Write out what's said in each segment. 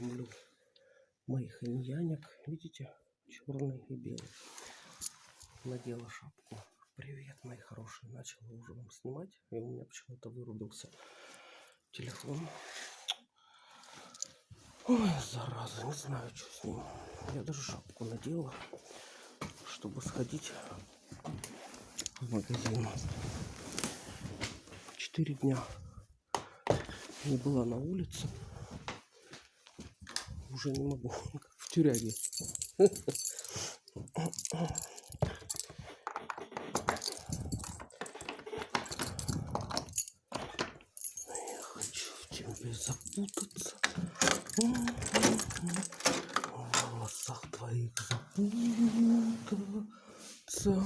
кормлю моих иньянек. Видите, черный и белый. Надела шапку. Привет, мои хорошие. Начала уже вам снимать, и у меня почему-то вырубился телефон. Ой, зараза, не знаю, что с ним. Я даже шапку надела, чтобы сходить в магазин. 4 дня не была на улице. Уже не могу, как в тюряге. Я хочу в тебе запутаться. В волосах твоих запутаться.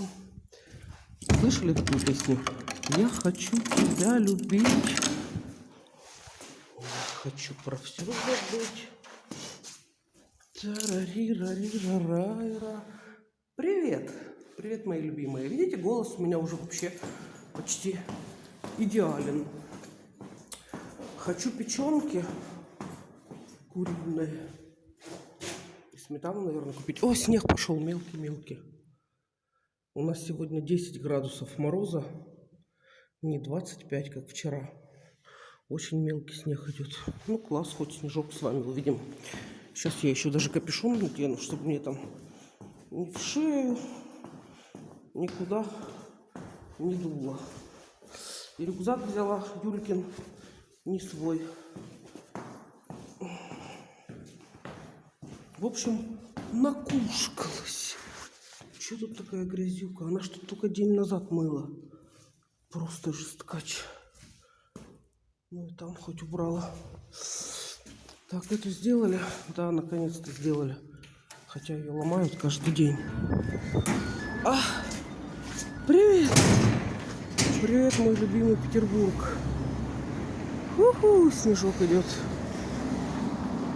Слышали такую песню? Я хочу тебя любить. Я хочу про все забыть. Привет! Привет, мои любимые. Видите, голос у меня уже вообще почти идеален. Хочу печенки куриные. И сметану, наверное, купить. О, снег пошел мелкий-мелкий. У нас сегодня 10 градусов мороза. Не 25, как вчера. Очень мелкий снег идет. Ну, класс, хоть снежок с вами увидим. Сейчас я еще даже капюшон надену, чтобы мне там ни в шею, никуда не дуло. И рюкзак взяла Юлькин, не свой. В общем, накушкалась. Что тут такая грязюка? Она что только день назад мыла. Просто жесткач. Ну и там хоть убрала. Так, это сделали? Да, наконец-то сделали. Хотя ее ломают каждый день. А, привет! Привет, мой любимый Петербург. Уху, снежок идет.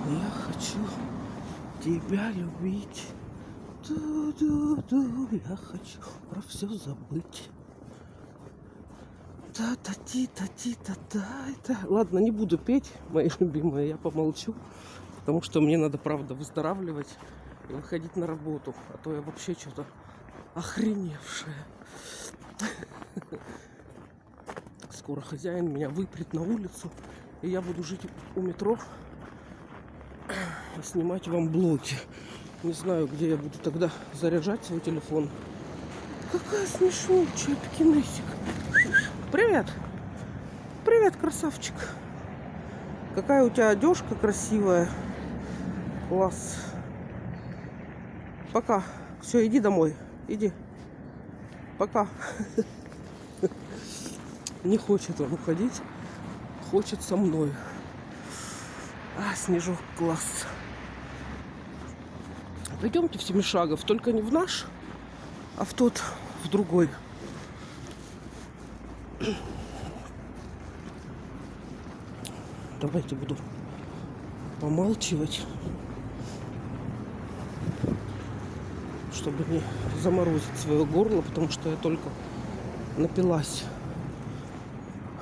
Я хочу тебя любить. Я хочу про все забыть. Ладно, не буду петь, мои любимые, я помолчу, потому что мне надо, правда, выздоравливать и выходить на работу, а то я вообще что-то охреневшая. Скоро хозяин меня выпрет на улицу, и я буду жить у метро и снимать вам блоги. Не знаю, где я буду тогда заряжать свой телефон. Какая смешнючая пекинесик. Привет! Привет, красавчик! Какая у тебя одежка красивая. Класс. Пока. Все, иди домой. Иди. Пока. Не хочет он уходить. Хочет со мной. А, снежок, класс. Пойдемте в Семишагов. Только не в наш, а в тот, в другой. Давайте буду помалчивать, чтобы не заморозить свое горло, потому что я только напилась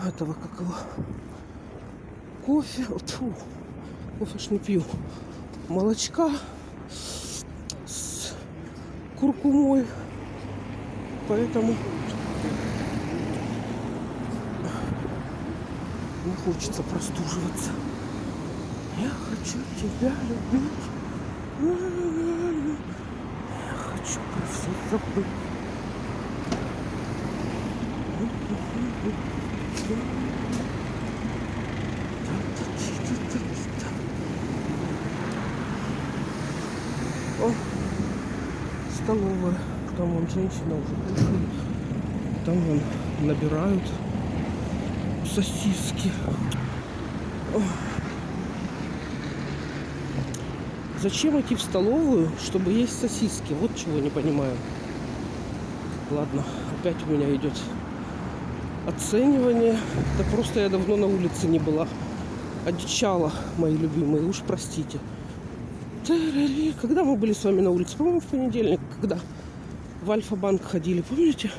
этого, как его, кофе. Фу, кофе ж не пью. Молочка с куркумой. Поэтому не хочется простуживаться. Я хочу тебя любить. Я хочу про все забыть. О, столовая. Там вон женщина уже кушает. Там вон набирают сосиски. О. Зачем идти в столовую, чтобы есть сосиски? Вот чего не понимаю. Ладно, опять у меня идет оценивание. Да просто я давно на улице не была. Одичала, мои любимые, уж простите. Когда мы были с вами на улице? По-моему, в понедельник, когда в Альфа-банк ходили, помните?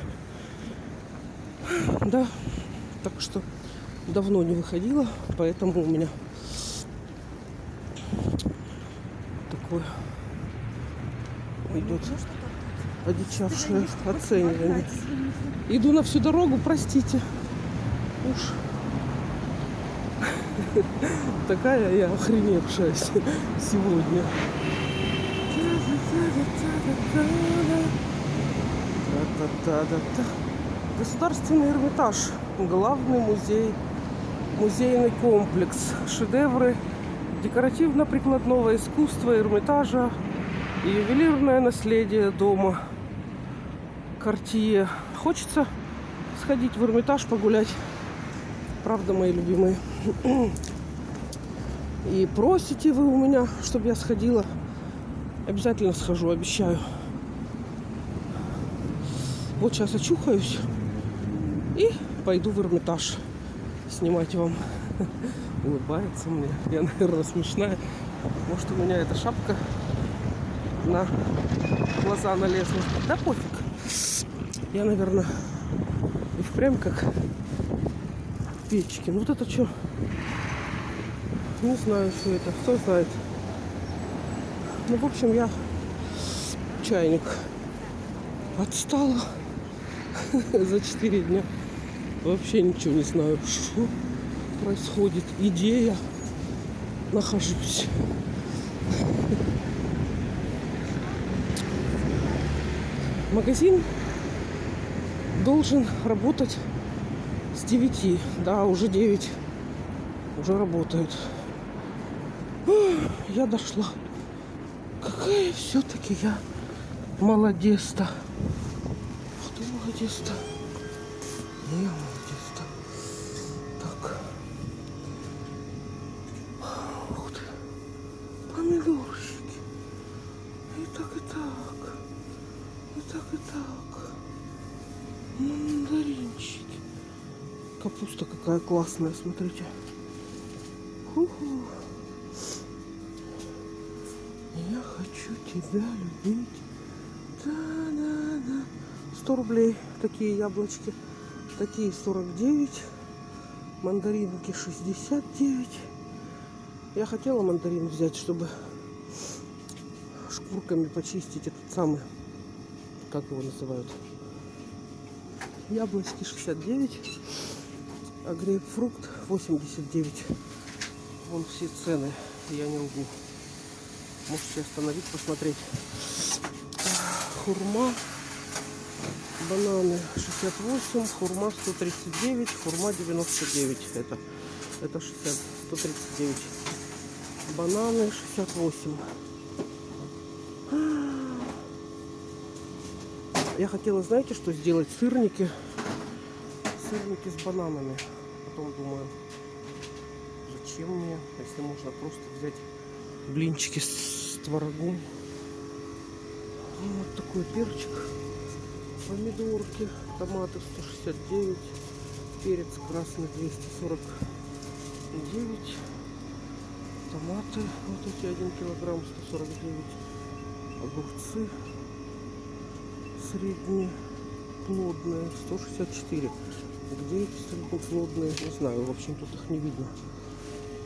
Да, так что давно не выходила, поэтому у меня такое идет одичавшее оценивание. Иду на всю дорогу, простите. Уж такая я охреневшая сегодня. Государственный Эрмитаж. Главный музей. Музейный комплекс. Шедевры декоративно-прикладного искусства Эрмитажа и ювелирное наследие дома Картье. Хочется сходить в Эрмитаж погулять. Правда, мои любимые. И просите вы у меня, чтобы я сходила. Обязательно схожу, обещаю. Вот сейчас очухаюсь и пойду в Эрмитаж снимать вам. Улыбается мне. Я, наверное, смешная. Может, у меня эта шапка на глаза налезла. Да пофиг. Я, наверное, и впрямь как Печкин. Вот это что? Не знаю, что это. Кто знает. Ну, в общем, я чайник. Отстала за 4 дня. Вообще ничего не знаю, что происходит. Где я нахожусь. Магазин должен работать с 9. Да, уже 9. Уже работает. Я дошла. Какая все-таки я молодец-то. Ах ты молодец-то. Я молодец-то. Так. Ух ты. Помидорчики. И так, и так. И так, и так. Мандаринчики. Капуста какая классная, смотрите. Ху-ху. Я хочу тебя любить. Да-да-да. 100 рублей такие яблочки. Такие 49. Мандаринки 69. Я хотела мандарин взять, чтобы шкурками почистить этот самый, как его называют, яблочки 69, а грейпфрукт 89. Вон все цены, я не лгу. Можете остановить, посмотреть. Хурма, бананы 68, хурма 139, хурма 99. Это 60, 139. Бананы 68. Я хотела, знаете, что сделать? Сырники. Сырники с бананами. Потом думаю, зачем мне, если можно просто взять блинчики с творогом. Вот такой перчик. Помидорки, томаты 169, перец красный 249, томаты, вот эти 1 килограмм 149, огурцы средние плодные 164. Где эти среднеплодные, не знаю, в общем, тут их не видно.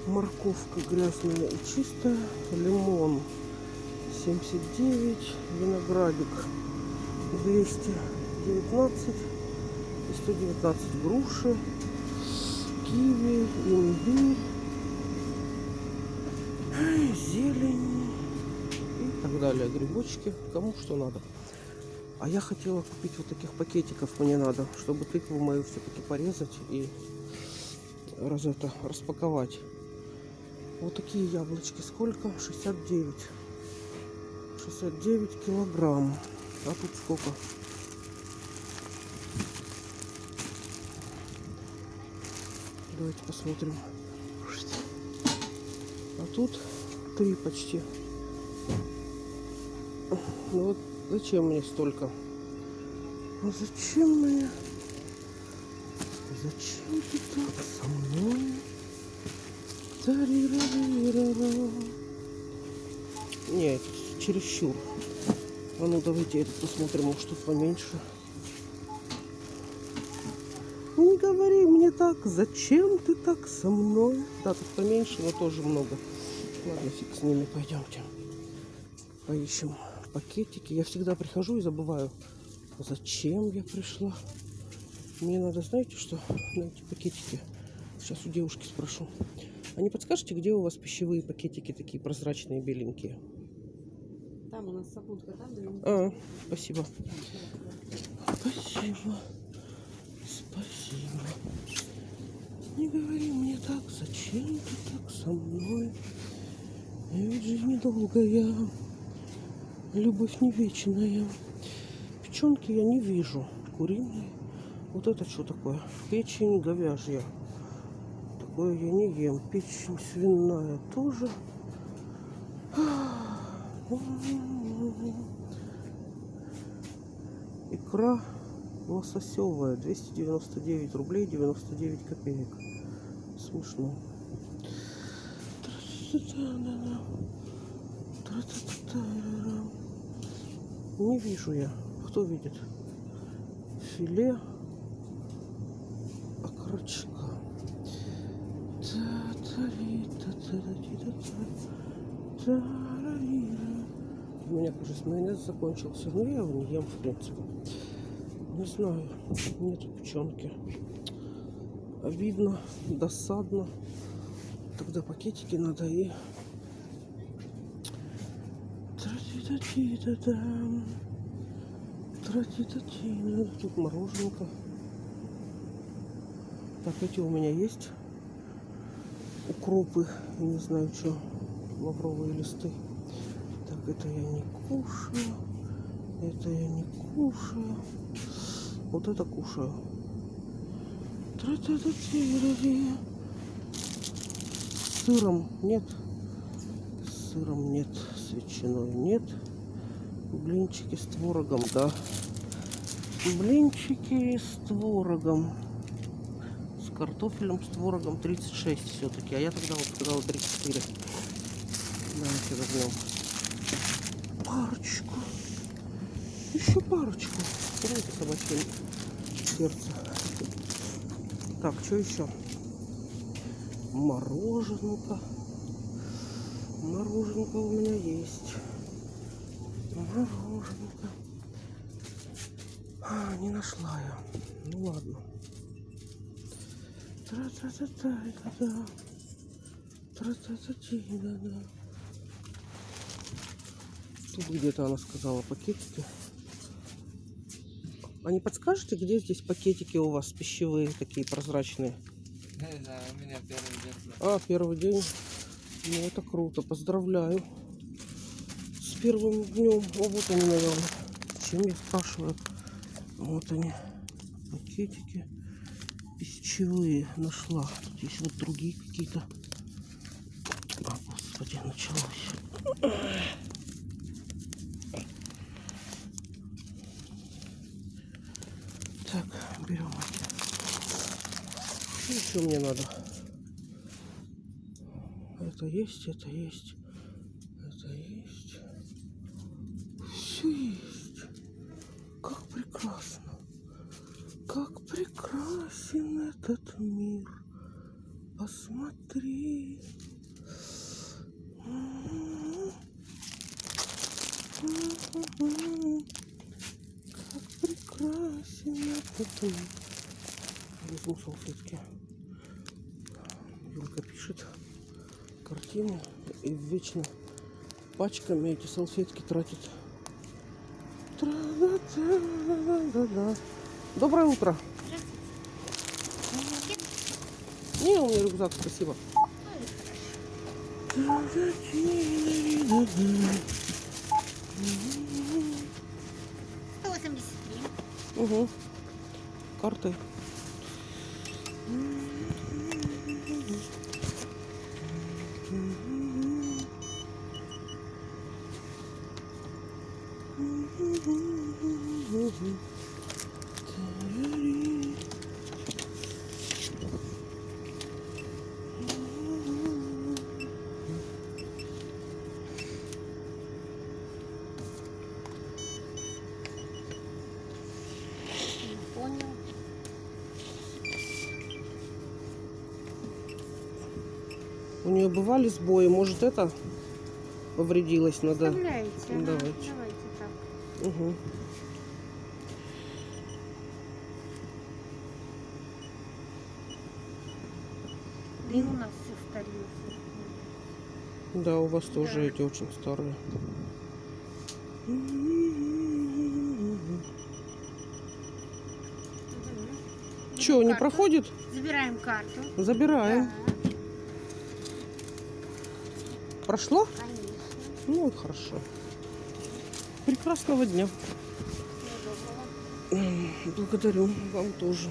Морковка грязная и чистая, лимон 79, виноградик 219 и 119, груши, киви, имбирь, зелень и так далее, грибочки, кому что надо. А я хотела купить вот таких пакетиков, мне надо, чтобы тыкву мою все-таки порезать и распаковать. Вот такие яблочки. Сколько? 69. 69 килограмм. А тут сколько? Давайте посмотрим. А тут 3 почти. Ну вот зачем мне столько? Ну зачем мне? Зачем ты так со мной? Нет, чересчур. А ну давайте этот посмотрим, может тут поменьше. Не говори мне так, зачем ты так со мной? Да, тут поменьше, но тоже много. Ладно, фиг с ними, пойдемте. Поищем пакетики. Я всегда прихожу и забываю, зачем я пришла. Мне надо, знаете что, найти пакетики. Сейчас у девушки спрошу. А не подскажете, где у вас пищевые пакетики такие прозрачные, беленькие? Там у нас сапунка, там да. Спасибо. Спасибо. Спасибо. Не говори мне так, зачем ты так со мной? Ведь жизнь недолгая, любовь не вечная. Печенки я не вижу. Куриные. Вот это что такое? Печень говяжья. Такое я не ем. Печень свиная тоже. Икра лососевая. 299 рублей 99 копеек. Смешно. Не вижу я. Кто видит? Филе окорочка. У меня, кажется, майонез закончился. Но я его не ем, в принципе. Не знаю. Нету печенки. Обидно, досадно. Тогда пакетики надо и... Тут мороженка. Так, эти у меня есть. Укропы, не знаю что, лавровые листы. Так, это я не кушаю. Это я не кушаю. Вот это кушаю. С сыром нет. С сыром нет. С ветчиной нет. Блинчики с творогом, да. Блинчики с творогом. С картофелем, с творогом 36 все-таки. А я тогда вот сказала 34. Давайте возьмем парочку. Еще парочку. Давайте собачье сердце. Так, что еще? Мороженка. Мороженка у меня есть. Мороженка. Не нашла я. Ну ладно. Тра-та-та-та-та-та. Тра-та-та-та-та-та. Тут где-то она сказала пакетики. А не подскажете, где здесь пакетики у вас пищевые, такие прозрачные? Не знаю, у меня первый день. Первый день. Ну, это круто. Поздравляю с первым днем. О, вот они, наверное. Чем я спрашиваю? Вот они. Пакетики пищевые нашла. Тут есть вот другие какие-то. Господи, началось. Так, берем эти. Что еще мне надо? Это есть, это есть. Это есть. Все есть. Как прекрасно. Как прекрасен этот мир. Посмотри. Как прекрасен этот мир. Возьму салфетки. Юлька пишет картину и вечно пачками эти салфетки тратит. Тра-да-да-да-да-да. Доброе утро. Не, у меня рюкзак, спасибо. 183. Угу. Карты. Понял. У нее бывали сбои, может это? повредилась, надо... Вставляете. Ага, Давайте. давайте так. Угу. Да и у нас все старые. Да, у вас тоже Да. эти очень старые. Че, не Карту. проходит? Забираем карту. Забираем. Да, Прошло? конечно. Ну и хорошо. Прекрасного дня. Всего доброго. Благодарю. Вам тоже.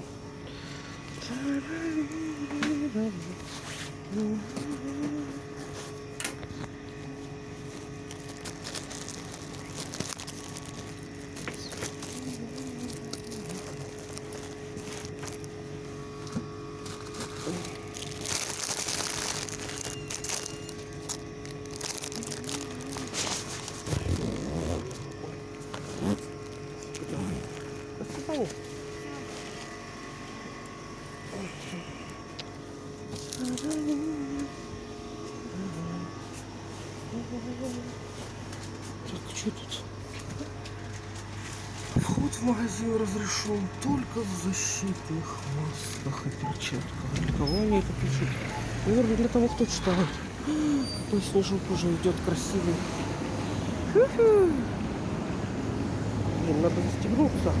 До свидания. Так, что тут? Вход в магазин разрешен только в защитных масках и перчатках. Для кого они это пишут? Наверное, для того, кто читает. Какой снежок уже идет красивый. Блин, надо застегнуться.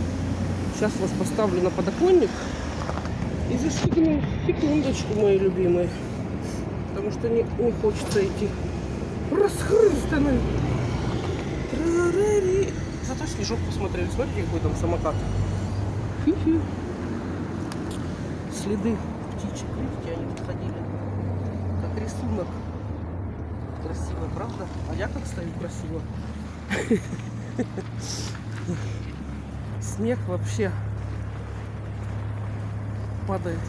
Сейчас вас поставлю на подоконник и застегну. Секундочку, мои любимые. Потому что не хочется идти расхрыстанной. Зато снежок посмотрели. Смотрите, какой там самокат. Хи-хи. Следы птичек. Видите, они тут ходили. Как рисунок. Красиво, правда? А я как стою красиво. Снег вообще падает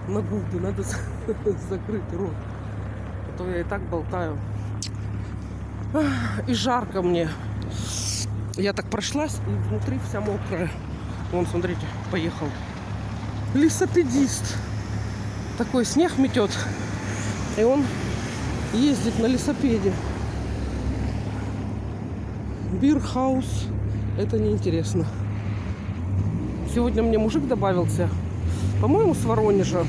на губы. Надо закрыть рот. А то я и так болтаю. И жарко мне. Я так прошлась, и внутри вся мокрая. Вон, смотрите, поехал лесопедист. Такой снег метет. И он ездит на лесопеде. Бирхаус. Это неинтересно. Сегодня мне мужик добавился. По-моему, с Воронежа.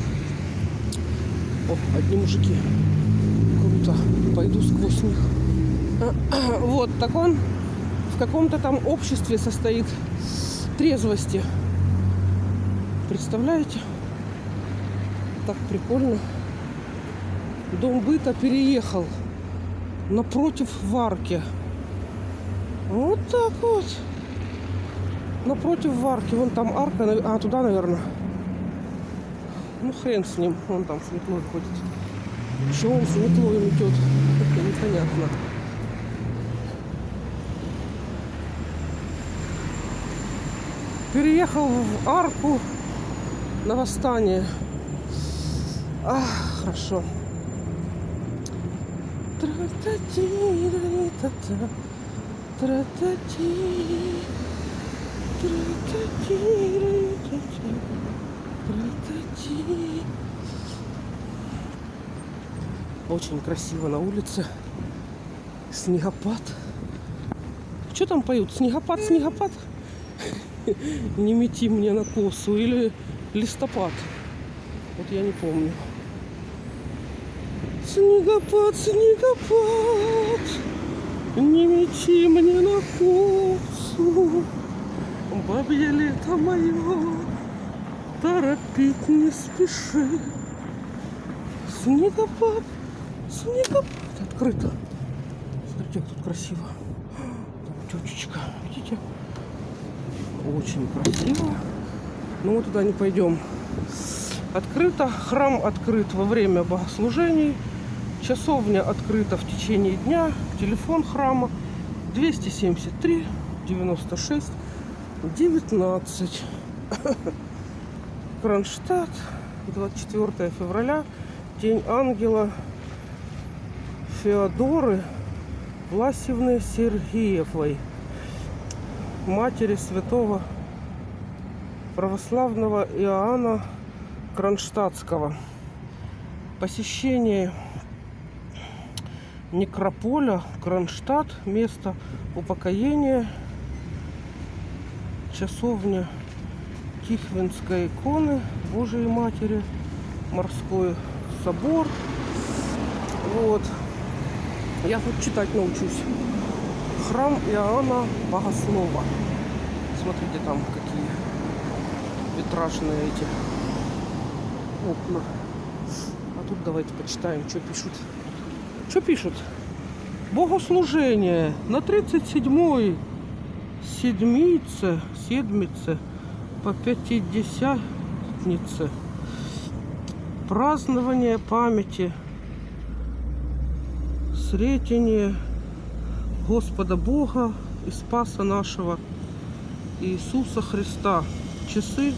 О, одни мужики. Круто. Пойду сквозь них. Вот, так он в каком-то там обществе состоит трезвости. Представляете? Так прикольно. Дом быта переехал напротив Варки. Вот так вот. Напротив Варки. Вон там арка. А, туда, наверное. Ну, хрен с ним. Он там с метлой ходит. Что он с метлой метет? Это непонятно. Переехал в арку на Восстание. Ах, хорошо. Очень красиво на улице. Снегопад. Что там поют? Снегопад, снегопад? Не мети мне на косу. Или листопад. Вот я не помню. Снегопад, снегопад, не мети мне на косу. Бабье лето мое, торопить не спеши. Снегопад, снегопад. Открыто. Смотрите, как тут красиво. Там тетечка, видите? Очень красиво. Но мы туда не пойдем. Открыто. Храм открыт во время богослужений. Часовня открыта в течение дня. Телефон храма 273 96 19. Кронштадт. 24 февраля. День ангела Феодоры Власьевны Сергеевой, матери святого православного Иоанна Кронштадтского. Посещение Некрополя, Кронштадт, место упокоения, часовня Тихвинской иконы Божией Матери, морской собор. Вот. Я тут читать научусь. Храм Иоанна Богослова. Смотрите, там какие витражные эти окна. А тут давайте почитаем, что пишут. Что пишут? Богослужение на 37-й седмице по Пятидесятнице. Празднование памяти сретения Господа Бога и Спаса нашего Иисуса Христа. Часы,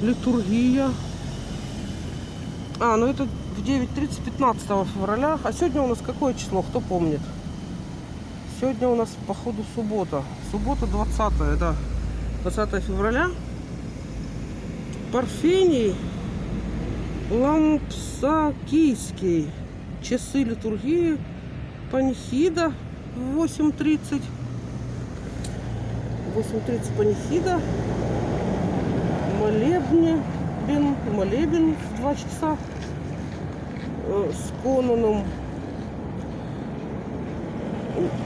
литургия. Ну это в 9:30 15 февраля. А сегодня у нас какое число, кто помнит? Сегодня у нас, походу, суббота. Суббота 20, да. 20 февраля. Парфений Лампсакийский. Часы литургии. Панихида в 8:30. 8:30 панихида. Молебен в 2 часа. С кононом.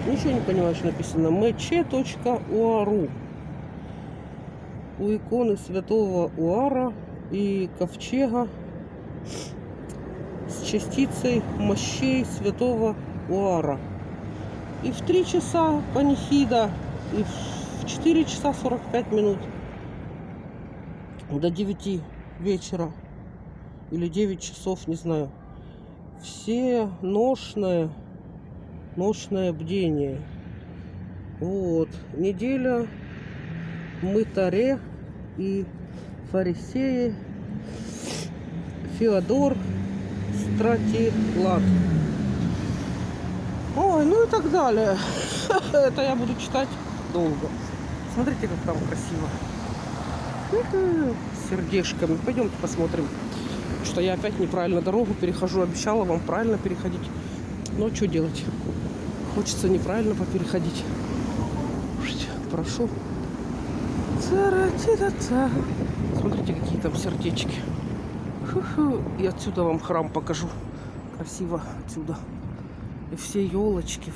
Ничего не понимаю, что написано. mc.uaru. У иконы святого Уара и ковчега с частицей мощей святого Уара. И в 3 часа панихида. И в 4 часа 45 минут. До 9 вечера. Или 9 часов, не знаю. Все ношное бдение. Вот. Неделя мытаре и фарисеи. Феодор Стратилат. Ой, ну и так далее. Это я буду читать долго. Смотрите, как там красиво. С сердечками. Пойдемте посмотрим. Что я опять неправильно дорогу перехожу. Обещала вам правильно переходить. Но что делать? Хочется неправильно попереходить. Прошу. Смотрите, какие там сердечки. И отсюда вам храм покажу. Красиво отсюда. И все елочки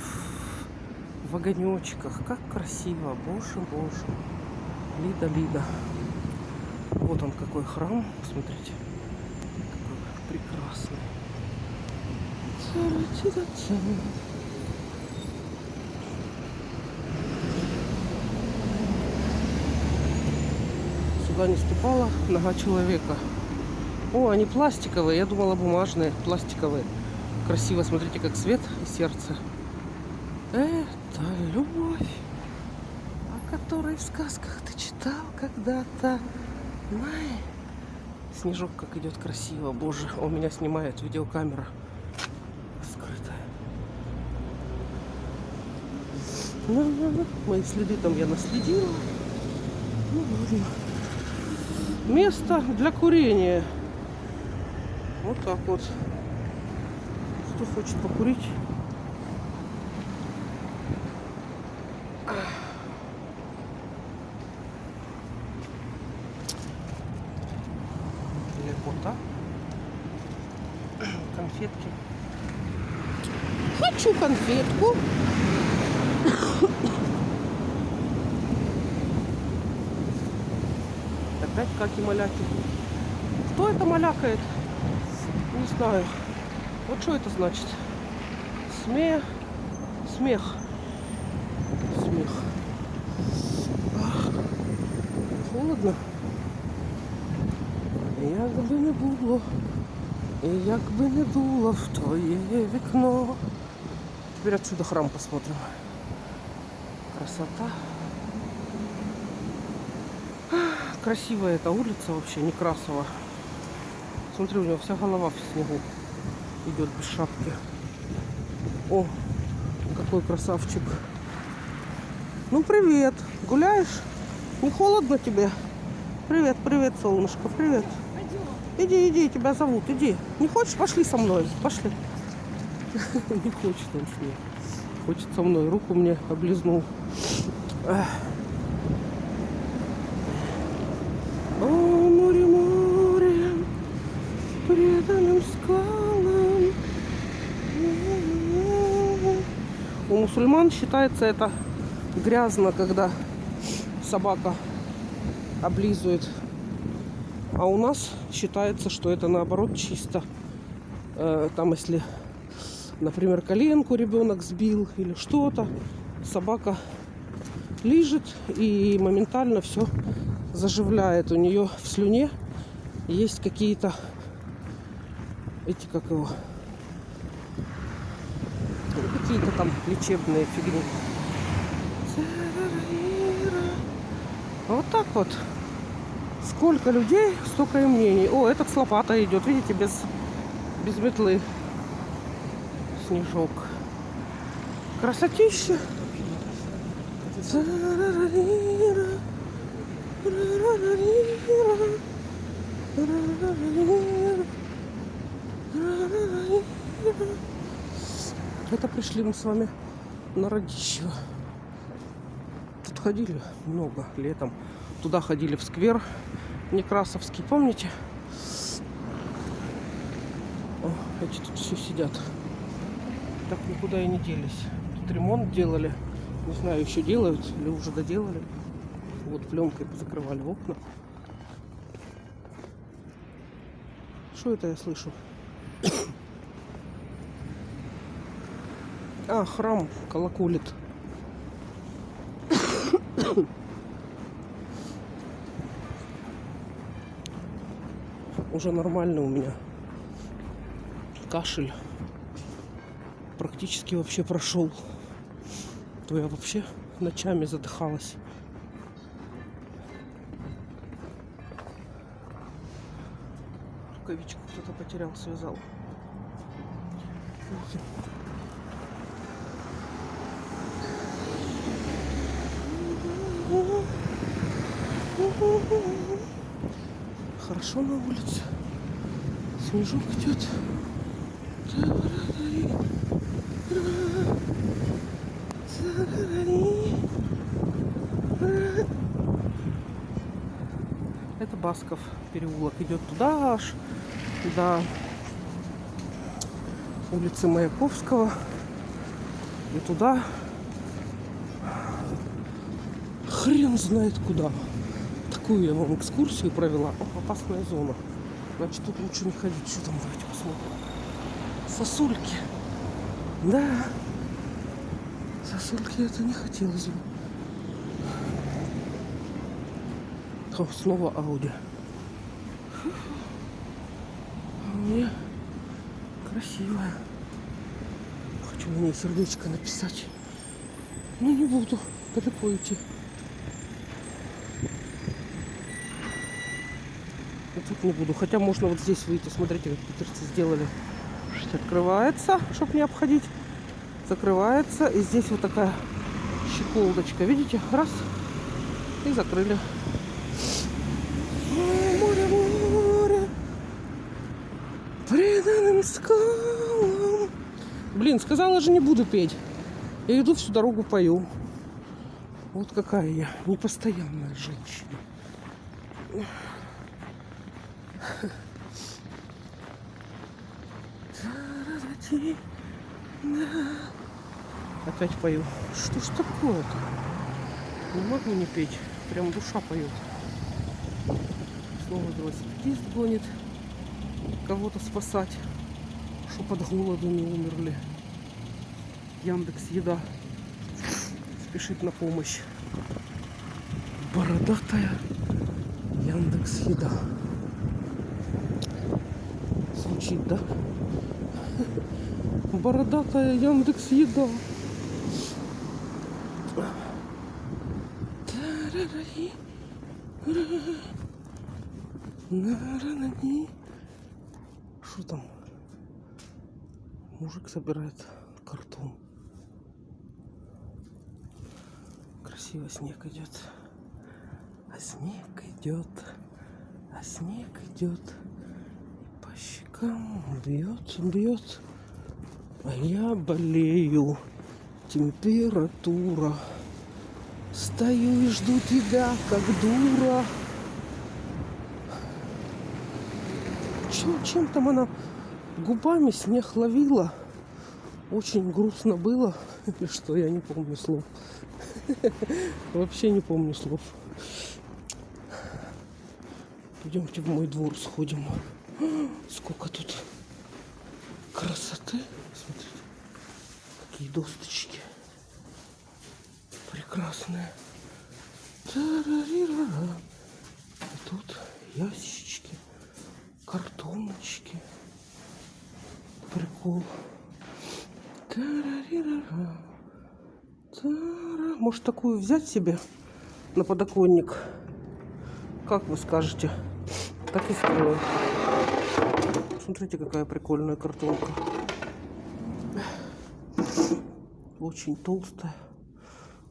в огонечках. Как красиво. Боже, боже. Лида. Вот он какой храм. Смотрите. Какой прекрасный. Сюда не ступала нога человека. О, они пластиковые. Я думала, бумажные. Пластиковые. Красиво. Смотрите, как свет и сердце. Это любовь, о которой в сказках ты читал когда-то. Снежок как идет красиво. Боже, у меня снимает видеокамера скрытая. Мои следы там я наследила. Ну ладно. Место для курения. Вот так вот. Кто хочет покурить? Лепота. Конфетки. Хочу конфетку. Опять каки-маляки. Кто это малякает? Не знаю. Вот что это значит? Смех. Ах, холодно. Як би не було, як би не дуло в твоє вікно. Теперь отсюда храм посмотрим. Красота. Красивая эта улица вообще, Некрасова. Смотри, у него вся голова в снегу идет без шапки. О, какой красавчик. Ну, привет. Гуляешь? Не холодно тебе? Привет, солнышко, привет. Иди, тебя зовут, иди. Не хочешь? Пошли со мной, пошли. Не хочет он снег. Хочет со мной. Руку мне облизнул. Ах. О, море, море, преданным скалам. У мусульман считается это грязно, когда собака облизывает. А у нас считается, что это наоборот чисто. Там, если, например, коленку ребенок сбил или что-то, собака лижет и моментально все заживляет. У нее в слюне есть какие-то эти, как его, какие-то там лечебные фигни. Вот так вот. Сколько людей, столько и мнений. О, этот с лопатой идет, видите, без метлы. Снежок. Красотища. Это пришли мы с вами на Радищево. Тут ходили много летом. Туда ходили в сквер Некрасовский, помните? О, эти тут все сидят. Так никуда и не делись. Тут ремонт делали. Не знаю, еще делают или уже доделали. Вот пленкой закрывали окна. Что это я слышу? А, храм колоколит. Уже нормально у меня. Кашель практически вообще прошел. То я вообще ночами задыхалась. Рукавичку кто-то потерял, связал. Хорошо на улице. Снежок идет. Это Басков переулок. Идет туда аж до улицы Маяковского. И туда хрен знает куда. Такую я вам экскурсию провела. О, опасная зона. Значит, тут лучше не ходить. Что там, давайте посмотрим. Сосульки. Да. Сосульки это не хотелось бы. О, снова Ауди. Мне красивая. Хочу на ней сердечко написать. Но не буду. Далеко идти. И тут не буду. Хотя можно вот здесь выйти. Смотрите, как питерцы сделали. Открывается, чтобы не обходить. Закрывается. И здесь вот такая щеколдочка. Видите? Раз. И закрыли. Море, море. Преданным скалам. Блин, сказала же, не буду петь. Я иду всю дорогу пою. Вот какая я непостоянная женщина. Опять пою. Что ж такое-то? Не могу не петь. Прям душа поет. Снова велосипедист гонит кого-то спасать, чтоб от голода не умерли. Яндекс.Еда спешит на помощь. Бородатая Яндекс.Еда. Звучит, да? Бородатая Яндекс.Еда. Что там? Мужик собирает картон. Красиво снег идет. А снег идет. А снег идет. И по щекам бьет, бьет. А я болею. Температура. Стою и жду тебя, как дура. Чем там она губами снег ловила? Очень грустно было. Или что, я не помню слов. Вообще не помню слов. Пойдемте в мой двор сходим. Сколько тут красоты. Смотрите, какие досточки. Прекрасные. Тарарирара. И тут ящички, картоночки. Прикол. Тарарирара. Тара. Может, такую взять себе на подоконник? Как вы скажете? Так и сделаю. Смотрите, какая прикольная картонка. Очень толстая.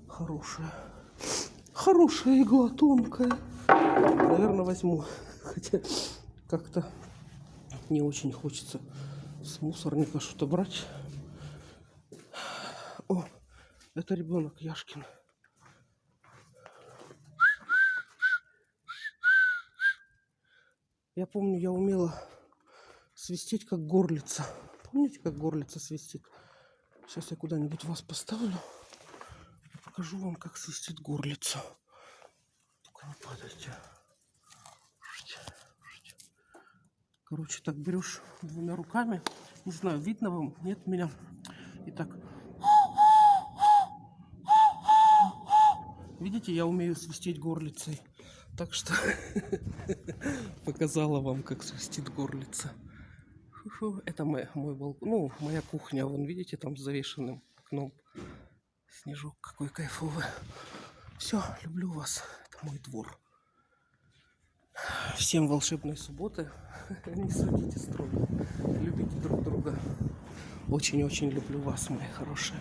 Хорошая. Хорошая игла, тонкая. Наверное, возьму. Хотя как-то не очень хочется с мусорника что-то брать. О, это ребенок Яшкин. Я помню, я умела свистеть, как горлица. Помните, как горлица свистит? Сейчас я куда-нибудь вас поставлю. И покажу вам, как свистит горлица. Только не падайте. Короче, так берешь двумя руками. Не знаю, видно вам, нет меня. И так. Видите, я умею свистеть горлицей. Так что показала вам, как свистит горлица. Это мой балкон. Ну, моя кухня. Вон, видите, там с завешенным окном. Снежок какой кайфовый. Все, люблю вас. Это мой двор. Всем волшебной субботы. Не судите строго. Любите друг друга. Очень-очень люблю вас, мои хорошие.